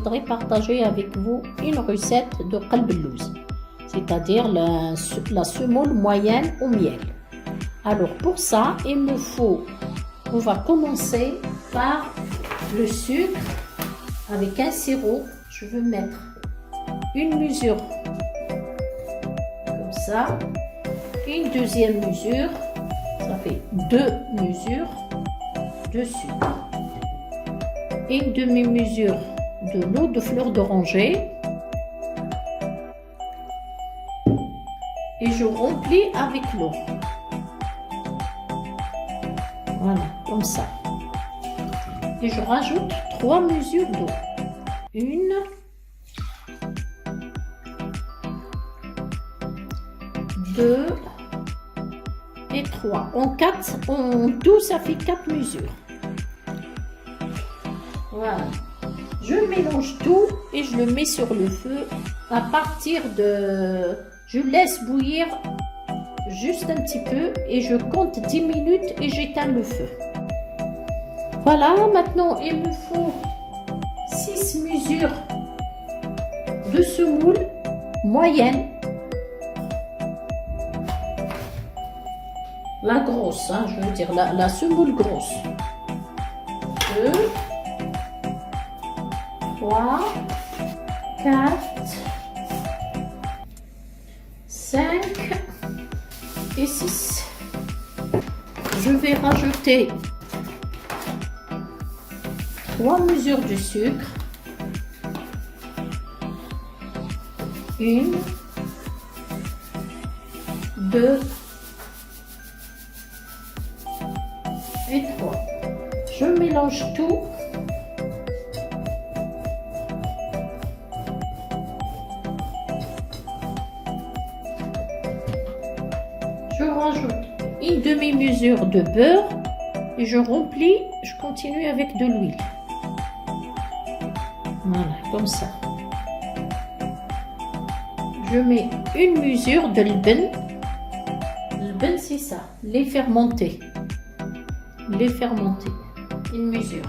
voudrais partager avec vous une recette de qalb al-lawz, c'est-à-dire la semoule moyenne au miel. Alors pour ça, on va commencer par le sucre avec un sirop. Je veux mettre une mesure comme ça, une deuxième mesure, ça fait 2 mesures de sucre, une demi-mesure de l'eau de fleur d'oranger et je remplis avec l'eau. Voilà, comme ça. Et je rajoute 3 mesures d'eau. 1, 2 et 3. En tout, ça fait 4 mesures. Voilà. Je mélange tout et je le mets sur le feu à partir de... Je laisse bouillir juste un petit peu et je compte 10 minutes et j'éteins le feu. Voilà, maintenant il me faut 6 mesures de semoule moyenne. La grosse, hein, je veux dire la semoule grosse. 2, 3, 4, 5 et 6. Je vais rajouter 3 mesures de sucre. 1, 2 et 3. Je mélange tout. Je rajoute une demi-mesure de beurre et je remplis, je continue avec de l'huile. Voilà, comme ça. Je mets une mesure de l'ben. L'ben, c'est ça, lait fermenté. Lait fermenté, une mesure.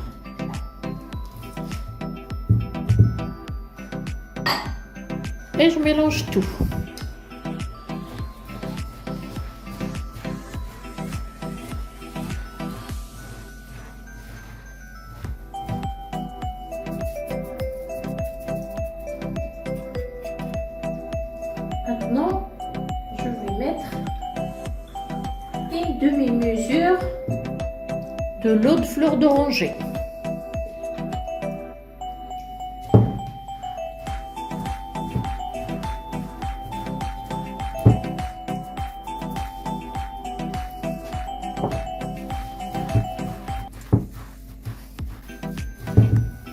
Et je mélange tout. Maintenant, je vais mettre une demi-mesure de l'eau de fleur d'oranger.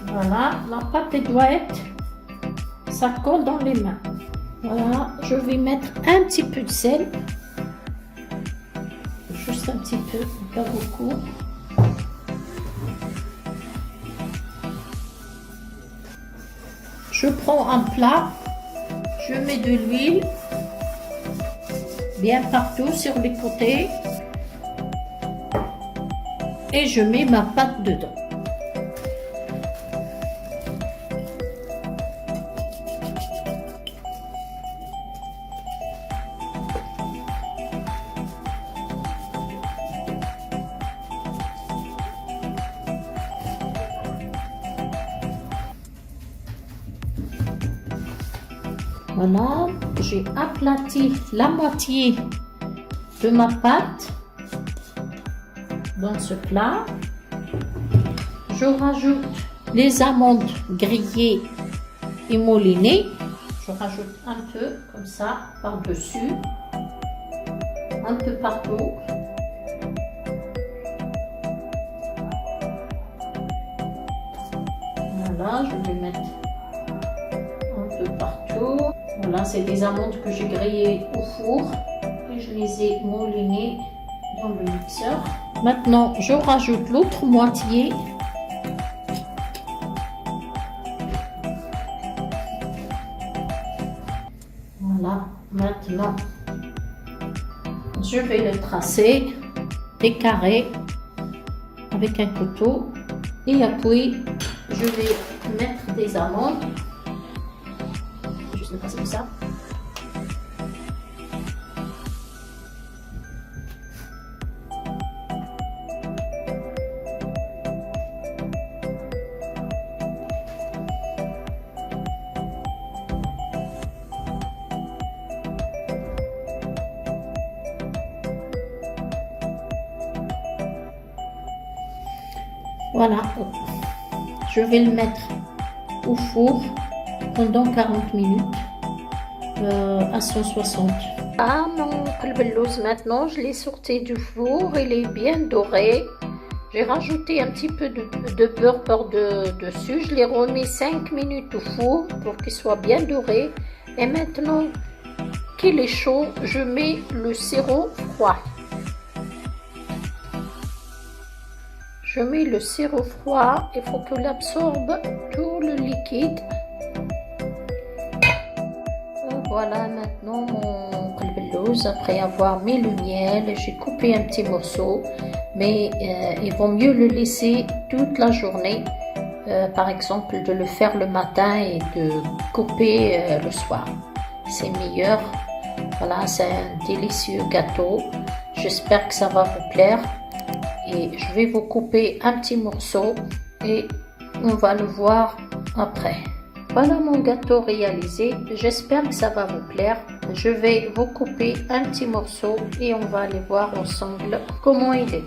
Voilà, la pâte elle doit être, ça colle dans les mains. Voilà, je vais mettre un petit peu de sel, juste un petit peu, pas beaucoup. Je prends un plat, je mets de l'huile bien partout sur les côtés et je mets ma pâte dedans. Voilà, j'ai aplati la moitié de ma pâte dans ce plat. Je rajoute les amandes grillées et moulinées. Je rajoute un peu comme ça par-dessus, un peu partout. Voilà, je vais mettre un peu partout. Voilà, c'est des amandes que j'ai grillées au four et je les ai moulinées dans le mixeur. Maintenant, je rajoute l'autre moitié. Voilà, maintenant, je vais le tracer des carrés avec un couteau et après, je vais mettre des amandes. Juste le passer comme ça. Voilà, je vais le mettre au four pendant 40 minutes à 160. Ah, mon qalbellouz, maintenant je l'ai sorti du four, il est bien doré. J'ai rajouté un petit peu de beurre par-dessus. Je l'ai remis 5 minutes au four pour qu'il soit bien doré. Et maintenant qu'il est chaud, je mets le sirop froid. Je mets le sirop froid, il faut qu'il absorbe tout le liquide. Voilà maintenant mon qalbellouz. Après avoir mis le miel, j'ai coupé un petit morceau, mais il vaut mieux le laisser toute la journée. Par exemple, de le faire le matin et de couper le soir. C'est meilleur. Voilà, c'est un délicieux gâteau. J'espère que ça va vous plaire. Et je vais vous couper un petit morceau et on va le voir après. Voilà mon gâteau réalisé. J'espère que ça va vous plaire. Je vais vous couper un petit morceau et on va aller voir ensemble comment il est.